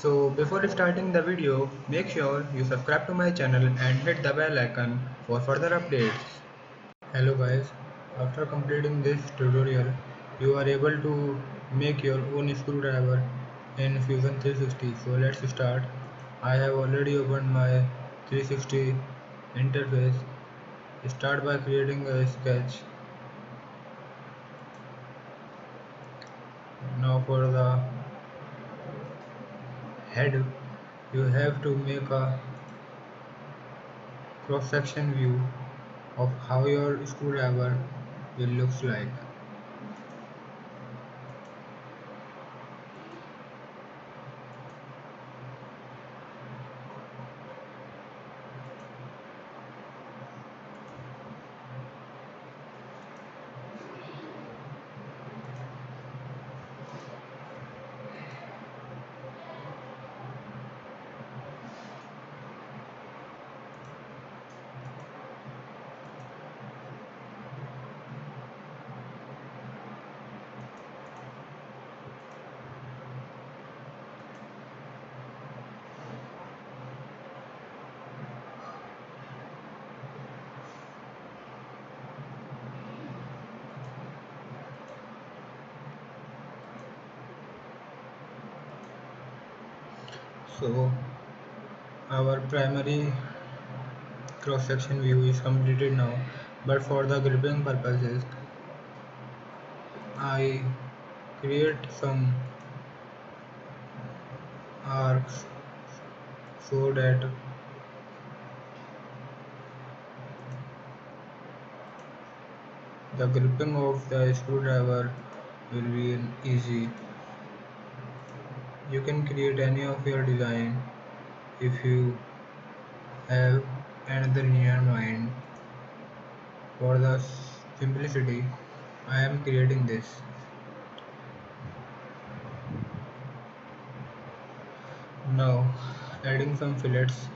So before starting the video, make sure you subscribe to my channel and hit the bell icon for further updates. Hello guys, after completing this tutorial, you are able to make your own screwdriver in Fusion 360. So let's start. I have already opened my 360 interface. Start by creating a sketch. Now for the head, you have to make a cross-section view of how your screwdriver will looks like. So our primary cross-section view is completed now, but for the gripping purposes I create some arcs so that the gripping of the screwdriver will be easy. You can create any of your design if you have another in your mind. For the simplicity, I am creating this. Now adding some fillets.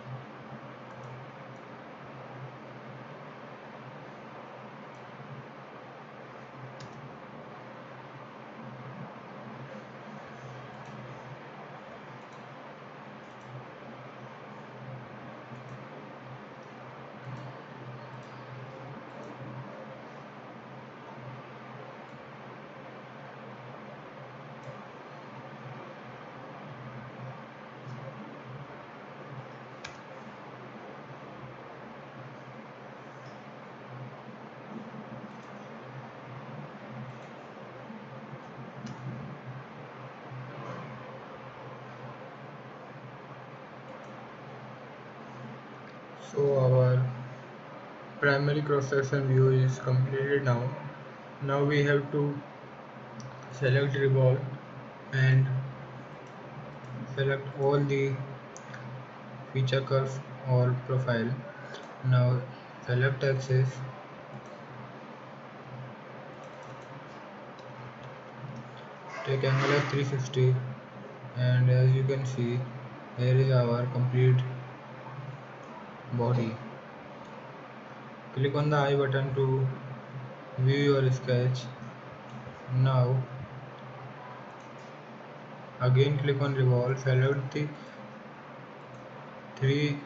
So our primary cross-section view is completed now. Now we have to select revolve and select all the feature curve or profile. Now select axis, take angle as 360, and as you can see here is our complete body. Click on the I button to view your sketch. Now again click on revolve, select the three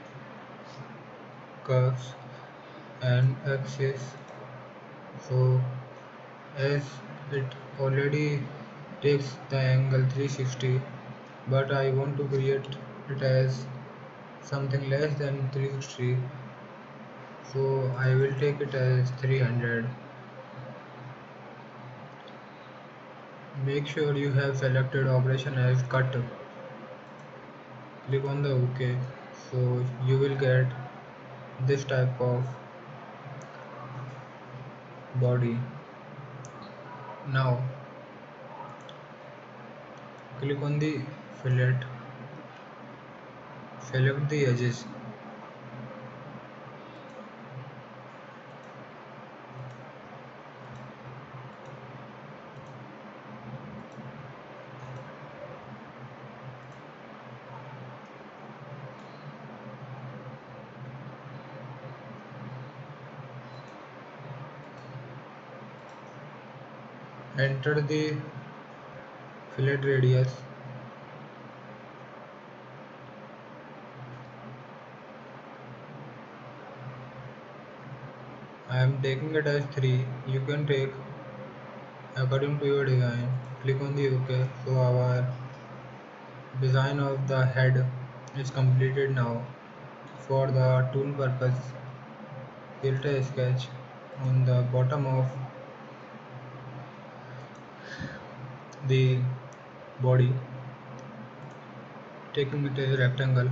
curves and axis. So as it already takes the angle 360, but I want to create it as something less than 360, so I will take it as 300. Make sure you have selected operation as cut. Click on the OK, so you will get this type of body. Now click on the fillet, select the edges. Enter the fillet radius I am taking it as 3. You can take according to your design. Click on the OK. So our design of the head is completed now. For the tool purpose, create a sketch on the bottom of the body, taking it as a rectangle.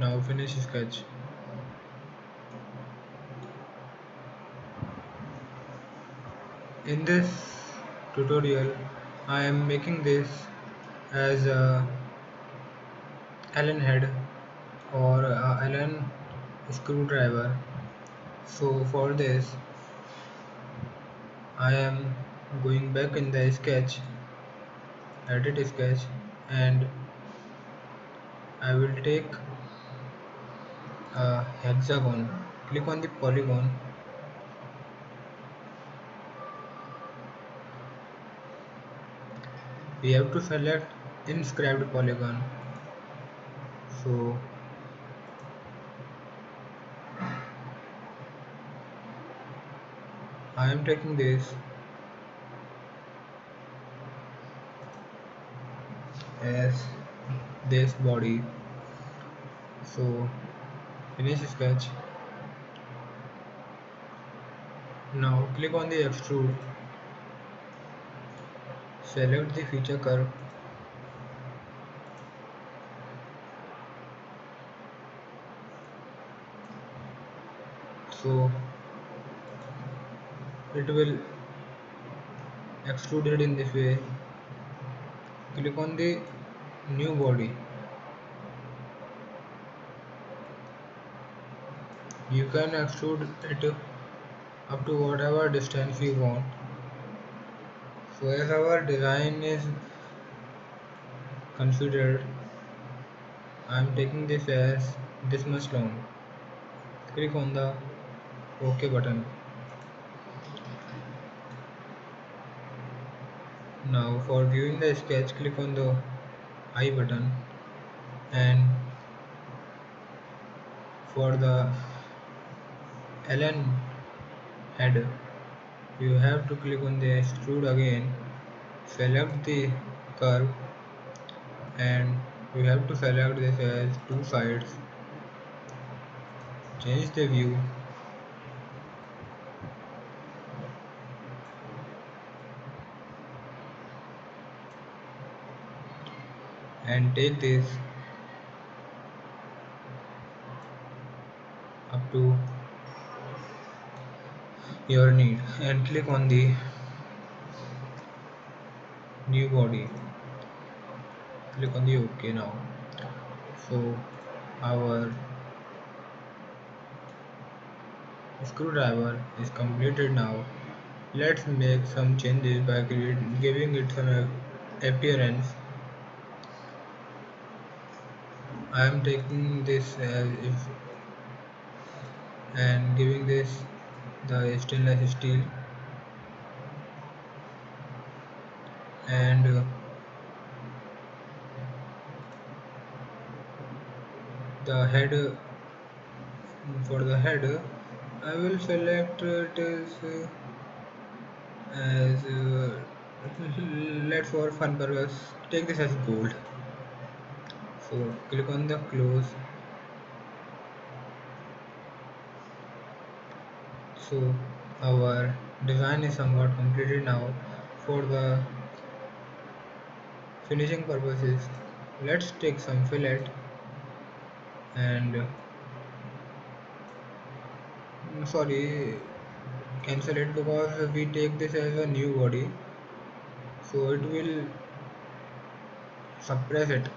Now finish sketch. In this tutorial, I am making this as a Allen head or a Allen screwdriver. So for this, I am going back in the sketch, edit sketch, and I will take a hexagon. Click on the polygon. We have to select inscribed polygon. So I am taking as this body. So finish sketch. Now click on the extrude, select the feature curve, so it will extrude it in this way. Click on the new body. You can extrude it up to whatever distance you want. So as our design is considered, I am taking this as this much long. Click on the OK button. Now for viewing the sketch, click on the I button, and for the Allen head, you have to click on the extrude again, select the curve, and you have to select this as two sides, change the view, and take this up to your need and click on the new body. Click on the OK now. So our screwdriver is completed now. Let's make some changes by giving it some appearance. I am taking this as if and giving this the stainless steel, and the head, for the head I will select it as let's for fun purpose take this as gold. So click on the close. So our design is somewhat completed now. For the finishing purposes, let's take some fillet and sorry, cancel it because we take this as a new body, so it will suppress it.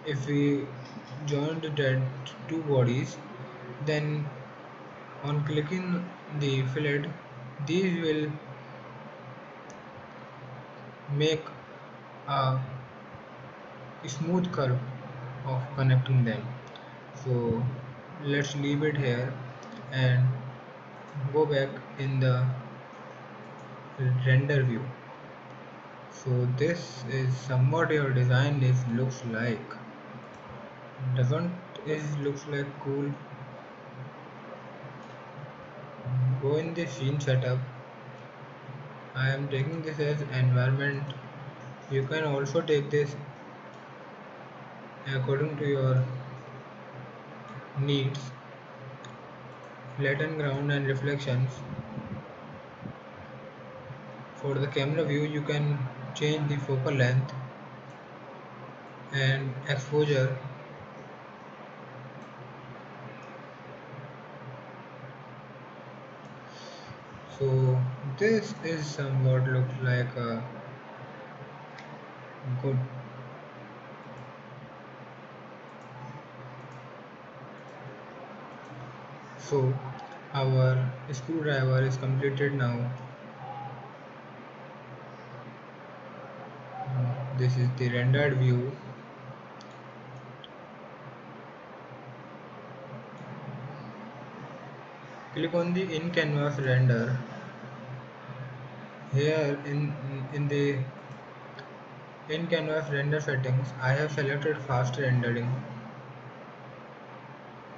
If we join the two bodies, then on clicking the fillet, these will make a smooth curve of connecting them. So let's leave it here and go back in the render view. So this is somewhat your design is looks like. Doesn't it looks like cool? Go in the scene setup. I am taking this as environment. You can also take this according to your needs. Flatten ground and reflections. For the camera view, you can change the focal length and exposure. So this is somewhat looks like a good. So our screwdriver is completed now. This is the rendered view. Click on the in canvas render. Here in the in canvas render settings, I have selected fast rendering.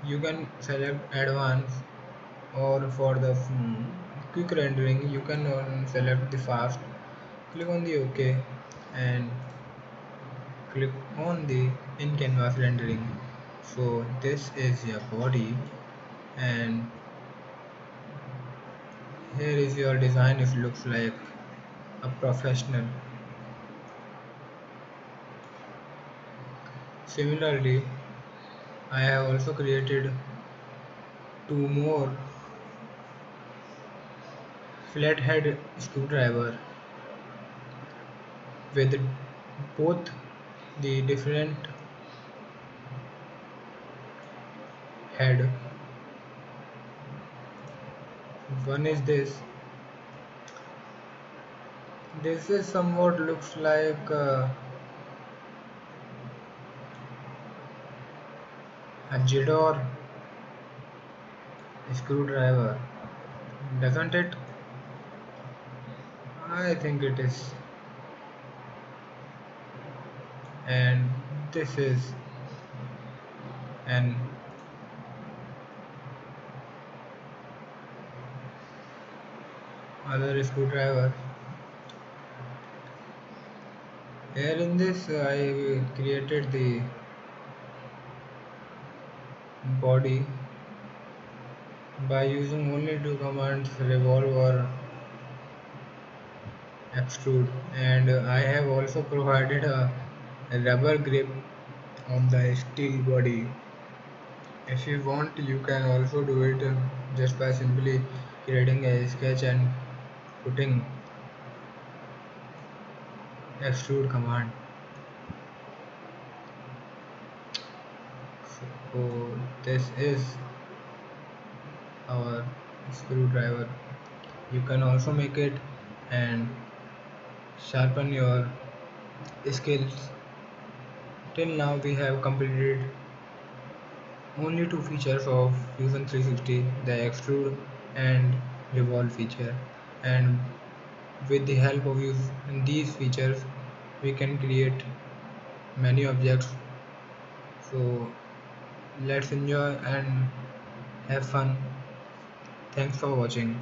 You can select advanced, or for the quick rendering you can select the fast. Click on the OK and click on the in canvas rendering. So this is your body, and here is your design. It looks like a professional. Similarly, I have also created two more flathead screwdriver with both the different head. One is this. This is somewhat looks like a Jidor screwdriver, doesn't it? I think it is. And this is an other screwdriver. Here in this, I created the body by using only two commands, revolve or extrude, and I have also provided a rubber grip on the steel body. If you want, you can also do it just by simply creating a sketch and putting extrude command. So this is our screwdriver. You can also make it and sharpen your skills. Till now we have completed only two features of Fusion 360, the extrude and revolve feature, and with the help of these features we can create many objects. So let's enjoy and have fun. Thanks for watching.